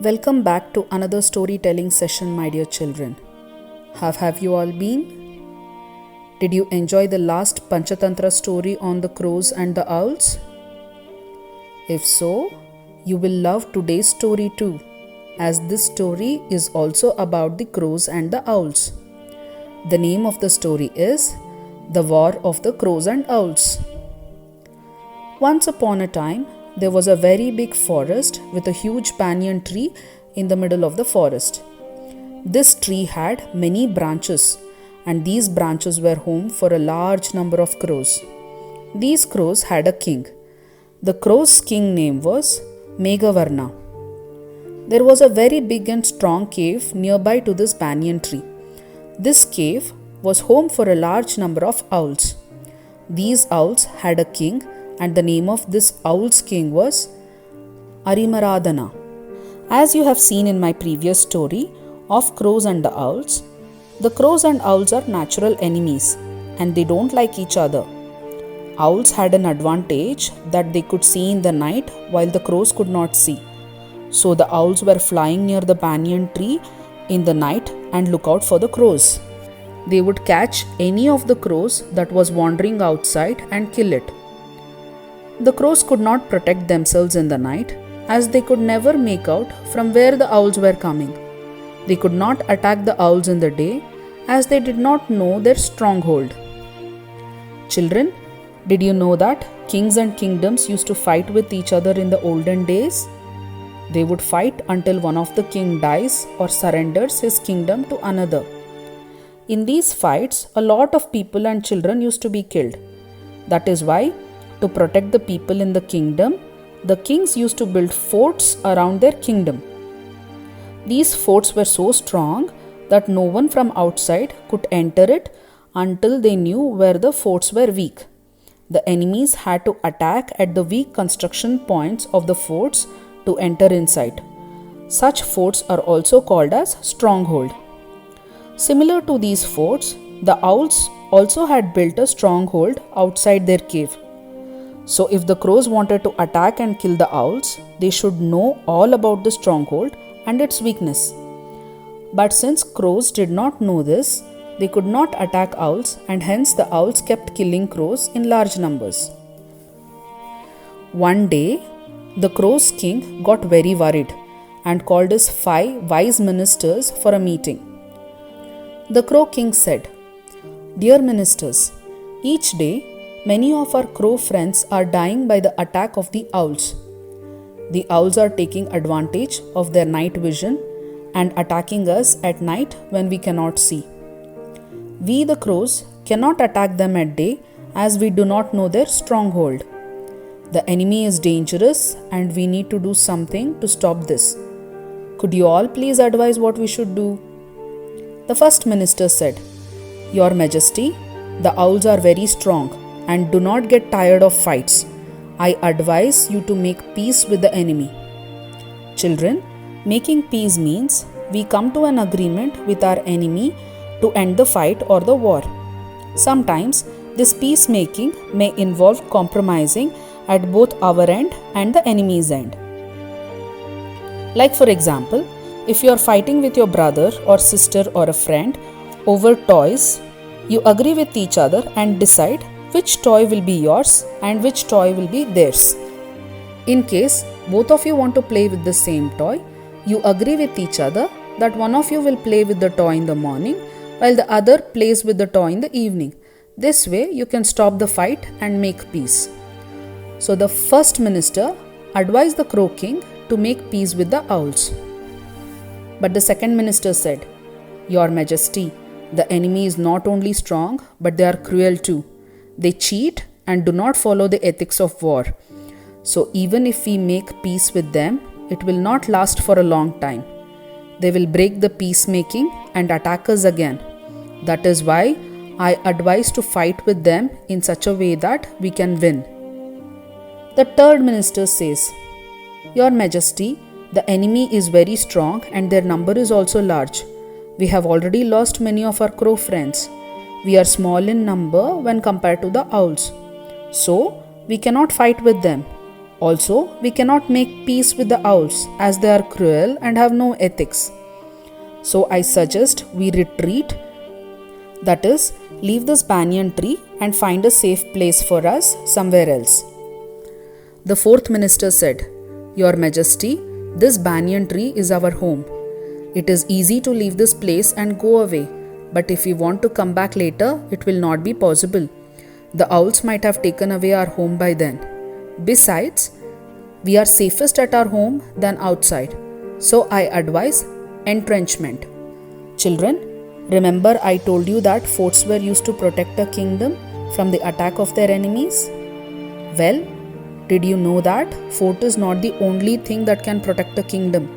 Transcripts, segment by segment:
Welcome back to another storytelling session, my dear children. How have you all been? Did you enjoy the last Panchatantra story on the crows and the owls? If so, you will love today's story too, as this story is also about the crows and the owls. The name of the story is The War of the Crows and Owls. Once upon a time, there was a very big forest with a huge banyan tree in the middle of the forest. This tree had many branches, and these branches were home for a large number of crows. These crows had a king. The crows' king name was Meghavarna. There was a very big and strong cave nearby to this banyan tree. This cave was home for a large number of owls. These owls had a king, and the name of this owl's king was Arimaradana. As you have seen in my previous story of crows and the owls, the crows and owls are natural enemies and they don't like each other. Owls had an advantage that they could see in the night while the crows could not see. So the owls were flying near the banyan tree in the night and look out for the crows. They would catch any of the crows that was wandering outside and kill it. The crows could not protect themselves in the night as they could never make out from where the owls were coming. They could not attack the owls in the day as they did not know their stronghold. Children, did you know that kings and kingdoms used to fight with each other in the olden days? They would fight until one of the king dies or surrenders his kingdom to another. In these fights, a lot of people and children used to be killed. That is why, to protect the people in the kingdom, the kings used to build forts around their kingdom. These forts were so strong that no one from outside could enter it until they knew where the forts were weak. The enemies had to attack at the weak construction points of the forts to enter inside. Such forts are also called as stronghold. Similar to these forts, the owls also had built a stronghold outside their cave. So if the crows wanted to attack and kill the owls, they should know all about the stronghold and its weakness. But since crows did not know this, they could not attack owls, and hence the owls kept killing crows in large numbers. One day, the crows' king got very worried and called his 5 wise ministers for a meeting. The crow king said, "Dear ministers, each day many of our crow friends are dying by the attack of the owls. The owls are taking advantage of their night vision and attacking us at night when we cannot see. We, the crows, cannot attack them at day as we do not know their stronghold. The enemy is dangerous and we need to do something to stop this. Could you all please advise what we should do?" The first minister said, "Your Majesty, the owls are very strong and do not get tired of fights. I advise you to make peace with the enemy." Children, making peace means we come to an agreement with our enemy to end the fight or the war. Sometimes this peacemaking may involve compromising at both our end and the enemy's end. Like for example, if you are fighting with your brother or sister or a friend over toys, you agree with each other and decide which toy will be yours and which toy will be theirs. In case both of you want to play with the same toy, you agree with each other that one of you will play with the toy in the morning while the other plays with the toy in the evening. This way you can stop the fight and make peace. So the first minister advised the crow king to make peace with the owls. But the second minister said, "Your Majesty, the enemy is not only strong but they are cruel too. They cheat and do not follow the ethics of war. So even if we make peace with them, it will not last for a long time. They will break the peacemaking and attack us again. That is why I advise to fight with them in such a way that we can win." The third minister says, "Your Majesty, the enemy is very strong and their number is also large. We have already lost many of our crow friends. We are small in number when compared to the owls. So, we cannot fight with them. Also, we cannot make peace with the owls as they are cruel and have no ethics. So I suggest we retreat, that is, leave this banyan tree and find a safe place for us somewhere else. The fourth minister said, Your Majesty, this banyan tree is our home. It is easy to leave this place and go away, but if we want to come back later, it will not be possible. The owls might have taken away our home by then. Besides, we are safest at our home than outside, so I advise entrenchment. Children, remember I told you that forts were used to protect a kingdom from the attack of their enemies? Well, did you know that fort is not the only thing that can protect a kingdom?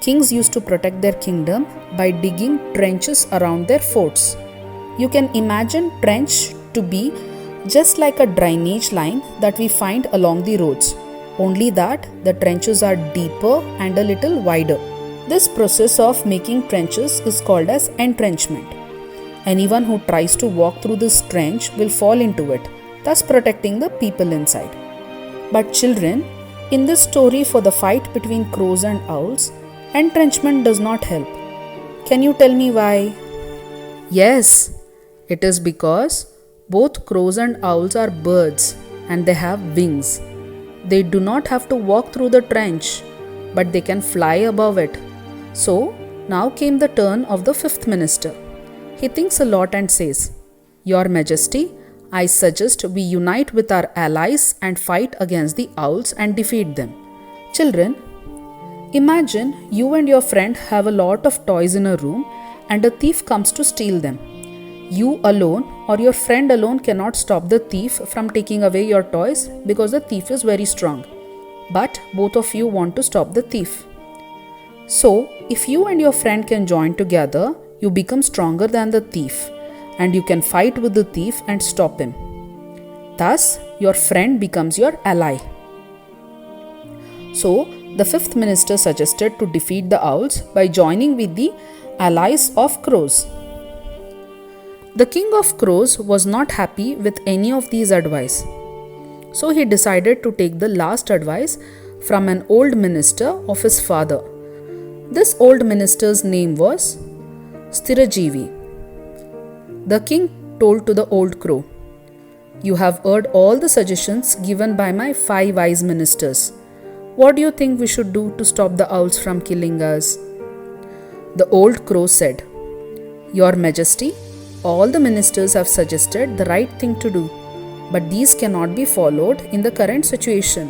Kings used to protect their kingdom by digging trenches around their forts. You can imagine trench to be just like a drainage line that we find along the roads, only that the trenches are deeper and a little wider. This process of making trenches is called as entrenchment. Anyone who tries to walk through this trench will fall into it, thus protecting the people inside. But children, in this story for the fight between crows and owls, entrenchment does not help. Can you tell me why? Yes, it is because both crows and owls are birds and they have wings. They do not have to walk through the trench, but they can fly above it. So, now came the turn of the fifth minister. He thinks a lot and says, Your Majesty, I suggest we unite with our allies and fight against the owls and defeat them. Children, imagine you and your friend have a lot of toys in a room and a thief comes to steal them. You alone or your friend alone cannot stop the thief from taking away your toys because the thief is very strong. But both of you want to stop the thief. So, if you and your friend can join together, you become stronger than the thief and you can fight with the thief and stop him. Thus, your friend becomes your ally. So, the fifth minister suggested to defeat the owls by joining with the allies of crows. The king of crows was not happy with any of these advice. So he decided to take the last advice from an old minister of his father. This old minister's name was Stirajivi. The king told to the old crow, You have heard all the suggestions given by my 5 wise ministers. What do you think we should do to stop the owls from killing us? The old crow said, Your Majesty, all the ministers have suggested the right thing to do, but these cannot be followed in the current situation.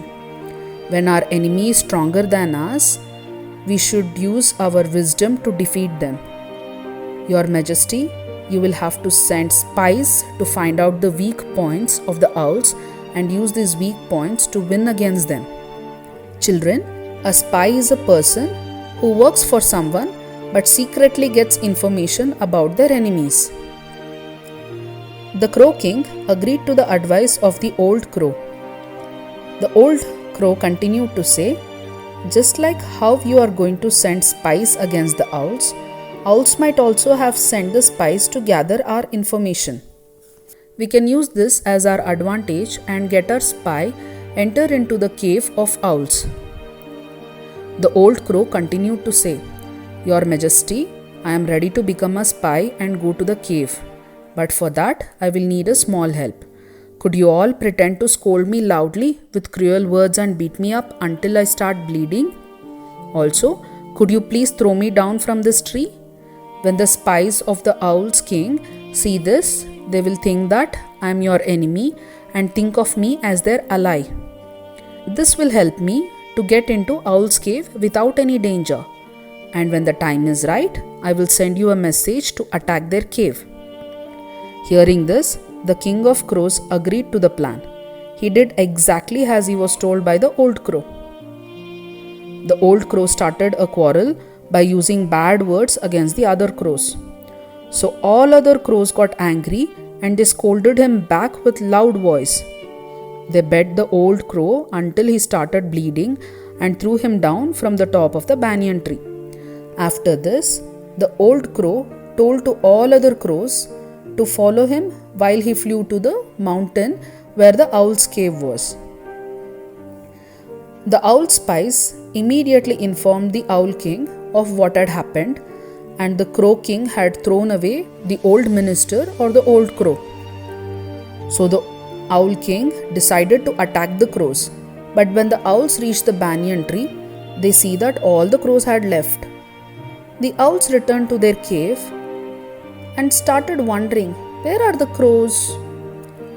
When our enemy is stronger than us, we should use our wisdom to defeat them. Your Majesty, you will have to send spies to find out the weak points of the owls and use these weak points to win against them. Children, a spy is a person who works for someone but secretly gets information about their enemies. The Crow King agreed to the advice of the old crow. The old crow continued to say, Just like how you are going to send spies against the owls, owls might also have sent the spies to gather our information. We can use this as our advantage and get our spy enter into the cave of owls. The old crow continued to say, Your Majesty, I am ready to become a spy and go to the cave. But for that, I will need a small help. Could you all pretend to scold me loudly with cruel words and beat me up until I start bleeding? Also, could you please throw me down from this tree? When the spies of the Owl's King see this, they will think that I am your enemy and think of me as their ally. This will help me to get into Owl's Cave without any danger. And when the time is right, I will send you a message to attack their cave. Hearing this, the King of Crows agreed to the plan. He did exactly as he was told by the old crow. The old crow started a quarrel by using bad words against the other crows. So all other crows got angry and they scolded him back with loud voice. They beat the old crow until he started bleeding and threw him down from the top of the banyan tree. After this, the old crow told to all other crows to follow him while he flew to the mountain where the owl's cave was. The owl spies immediately informed the Owl King of what had happened, and the Crow King had thrown away the old minister or the old crow. So the Owl King decided to attack the crows, but when the owls reached the banyan tree, they see that all the crows had left. The owls returned to their cave and started wondering, where are the crows?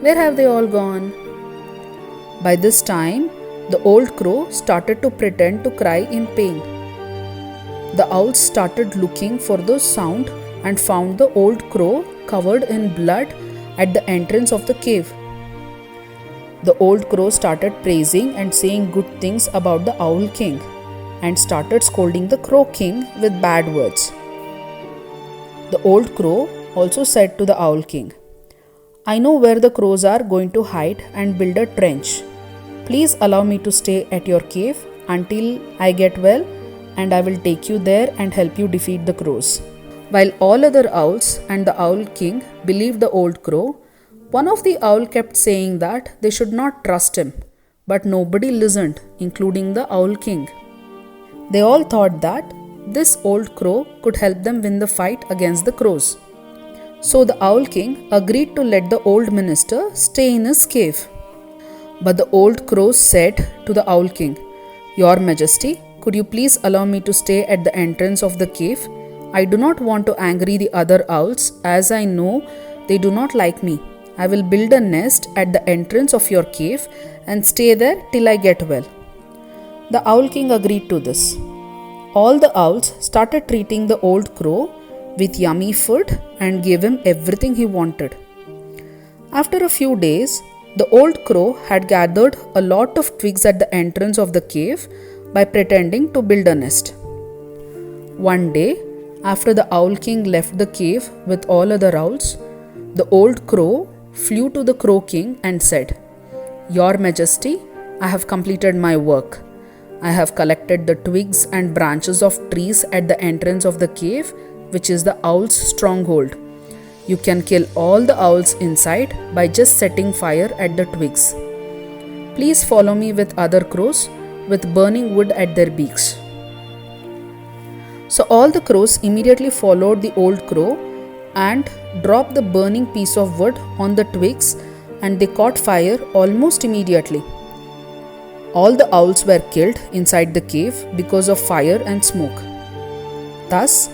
Where have they all gone? By this time, the old crow started to pretend to cry in pain. The owls started looking for the sound and found the old crow covered in blood at the entrance of the cave. The old crow started praising and saying good things about the Owl King and started scolding the Crow King with bad words. The old crow also said to the Owl King, I know where the crows are going to hide and build a trench. Please allow me to stay at your cave until I get well, and I will take you there and help you defeat the crows. While all other owls and the Owl King believed the old crow, one of the owls kept saying that they should not trust him, but nobody listened, including the Owl King. They all thought that this old crow could help them win the fight against the crows. So the Owl King agreed to let the old minister stay in his cave. But the old crow said to the Owl King, Your Majesty, could you please allow me to stay at the entrance of the cave? I do not want to anger the other owls, as I know they do not like me. I will build a nest at the entrance of your cave and stay there till I get well. The Owl King agreed to this. All the owls started treating the old crow with yummy food and gave him everything he wanted. After a few days, the old crow had gathered a lot of twigs at the entrance of the cave by pretending to build a nest. One day, after the Owl King left the cave with all other owls, the old crow flew to the Crow King and said, Your Majesty, I have completed my work. I have collected the twigs and branches of trees at the entrance of the cave, which is the owl's stronghold. You can kill all the owls inside by just setting fire at the twigs. Please follow me with other crows with burning wood at their beaks. So all the crows immediately followed the old crow and dropped the burning piece of wood on the twigs, and they caught fire almost immediately. All the owls were killed inside the cave because of fire and smoke. Thus,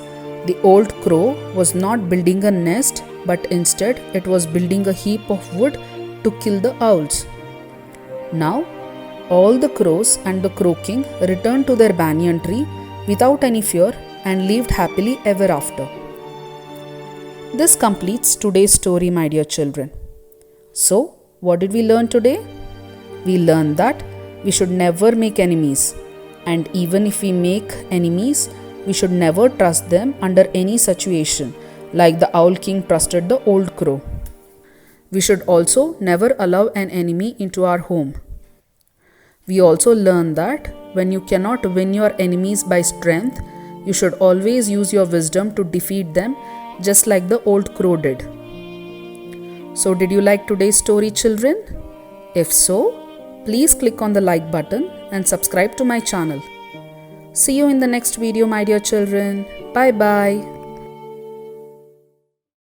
the old crow was not building a nest, but instead it was building a heap of wood to kill the owls. Now, all the crows and the Crow King returned to their banyan tree without any fear and lived happily ever after. This completes today's story, my dear children. So, what did we learn today? We learned that we should never make enemies, and even if we make enemies, we should never trust them under any situation, like the Owl King trusted the old crow. We should also never allow an enemy into our home. We also learned that when you cannot win your enemies by strength, you should always use your wisdom to defeat them, just like the old crow did. So, did you like today's story, children? If so, please click on the like button and subscribe to my channel. See you in the next video, my dear children. Bye bye.